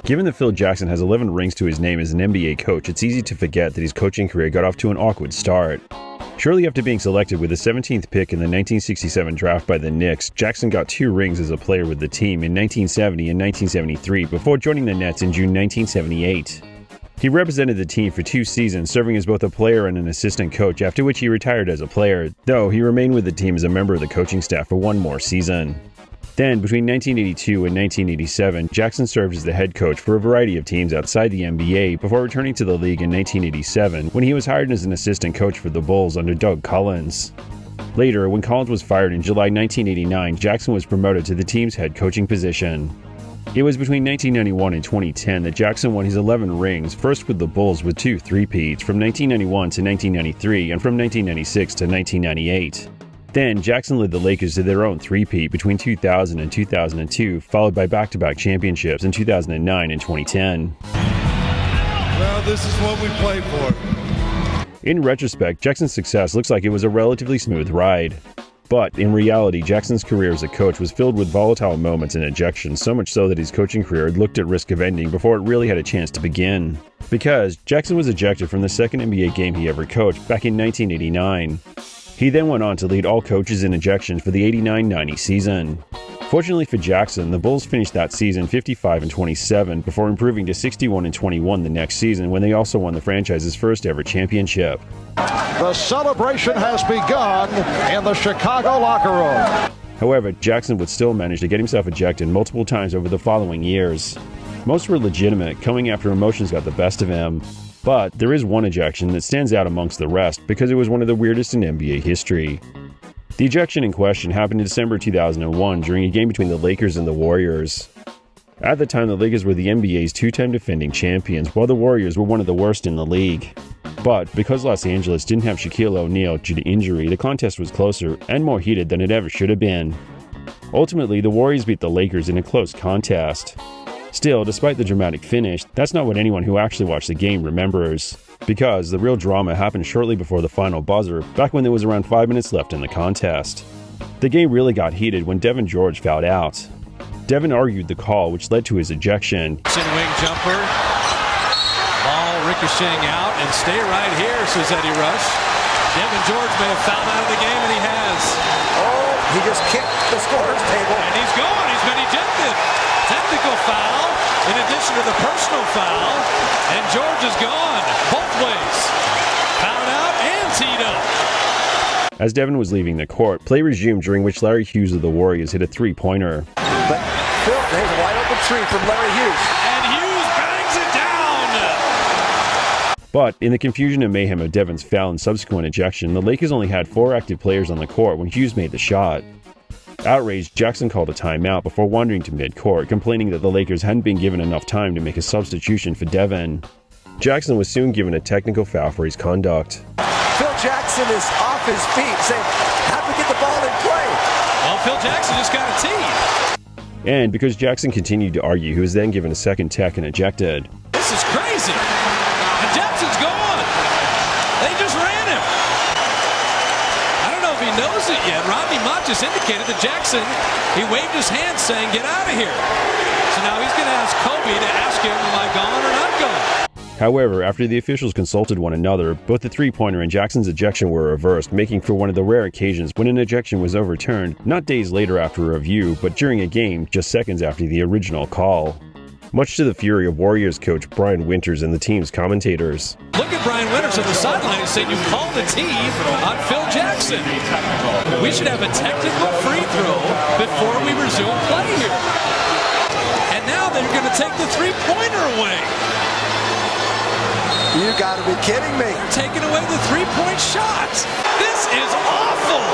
Given that Phil Jackson has 11 rings to his name as an NBA coach, it's easy to forget that his coaching career got off to an awkward start. Shortly after being selected with the 17th pick in the 1967 draft by the Knicks, Jackson got 2 rings as a player with the team in 1970 and 1973 before joining the Nets in June 1978. He represented the team for 2 seasons, serving as both a player and an assistant coach, after which he retired as a player, though he remained with the team as a member of the coaching staff for 1 more season. Then, between 1982 and 1987, Jackson served as the head coach for a variety of teams outside the NBA before returning to the league in 1987 when he was hired as an assistant coach for the Bulls under Doug Collins. Later, when Collins was fired in July 1989, Jackson was promoted to the team's head coaching position. It was between 1991 and 2010 that Jackson won his 11 rings, first with the Bulls with 2 three-peats from 1991 to 1993 and from 1996 to 1998. Then, Jackson led the Lakers to their own three-peat between 2000 and 2002, followed by back-to-back championships in 2009 and 2010. Well, this is what we play for. In retrospect, Jackson's success looks like it was a relatively smooth ride. But, in reality, Jackson's career as a coach was filled with volatile moments and ejections, so much so that his coaching career had looked at risk of ending before it really had a chance to begin. Because Jackson was ejected from the second NBA game he ever coached back in 1989. He then went on to lead all coaches in ejections for the 89-90 season. Fortunately for Jackson, the Bulls finished that season 55-27 before improving to 61-21 the next season when they also won the franchise's first ever championship. The celebration has begun in the Chicago locker room. However, Jackson would still manage to get himself ejected multiple times over the following years. Most were legitimate, coming after emotions got the best of him. But there is one ejection that stands out amongst the rest because it was one of the weirdest in NBA history. The ejection in question happened in December 2001 during a game between the Lakers and the Warriors. At the time, the Lakers were the NBA's 2-time defending champions, while the Warriors were one of the worst in the league. But because Los Angeles didn't have Shaquille O'Neal due to injury, the contest was closer and more heated than it ever should have been. Ultimately, the Warriors beat the Lakers in a close contest. Still, despite the dramatic finish, that's not what anyone who actually watched the game remembers. Because the real drama happened shortly before the final buzzer, back when there was around 5 minutes left in the contest. The game really got heated when Devin George fouled out. Devin argued the call, which led to his ejection. Wing jumper, ball ricocheting out, and stay right here, says Eddie Rush. Devin George may have fouled out of the game, and he has. Oh, he just kicked the scorer's table. And he's gone, he's been ejected. Technical foul, in addition to the personal foul, and George is gone, both ways. Fouled out and teed up. As Devin was leaving the court, play resumed, during which Larry Hughes of the Warriors hit a three-pointer. But Phil, there's a wide open three from Larry Hughes. And Hughes bangs it down. But in the confusion and mayhem of Devin's foul and subsequent ejection, the Lakers only had 4 active players on the court when Hughes made the shot. Outraged, Jackson called a timeout before wandering to mid-court, complaining that the Lakers hadn't been given enough time to make a substitution for Devin. Jackson was soon given a technical foul for his conduct. Phil Jackson is off his feet, saying, "How do we get the ball in play?" Well, Phil Jackson just got a tee. And because Jackson continued to argue, he was then given a second tech and ejected. This is crazy. And Jackson's gone. They just ran him. I don't know if he knows it yet. Rodney Mott just indicated that Jackson, he waved his hand saying, "Get out of here." So now he's going to ask Kobe to ask him, am I gone or not gone? However, after the officials consulted one another, both the three-pointer and Jackson's ejection were reversed, making for one of the rare occasions when an ejection was overturned, not days later after a review, but during a game just seconds after the original call. Much to the fury of Warriors coach Brian Winters and the team's commentators. Look at Brian Winters on the sideline and saying, "You called the tee on Phil Jackson. We should have a technical free throw before we resume play here." And now they're going to take the three-pointer away. You got to be kidding me. Taking away the three-point shot. This is awful.